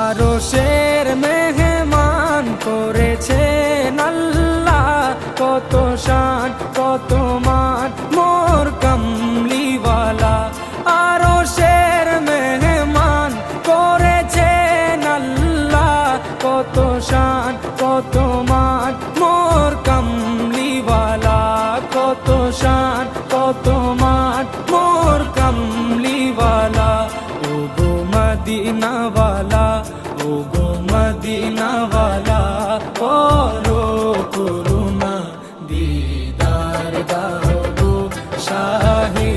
আরশের মেহমান করেছেন আল্লাহ, কত শান কত মান মোর কামলিওয়ালা। আরশের মেহমান করেছেন আল্লাহ, কত শান কত মান মোর কামলিওয়ালা, কত শান কত মান মোর কামলিওয়ালা। ও গো মদিনাওয়ালা, ও গো মদিনাওয়ালা, করো করুণা দিদার দাও গো শাহে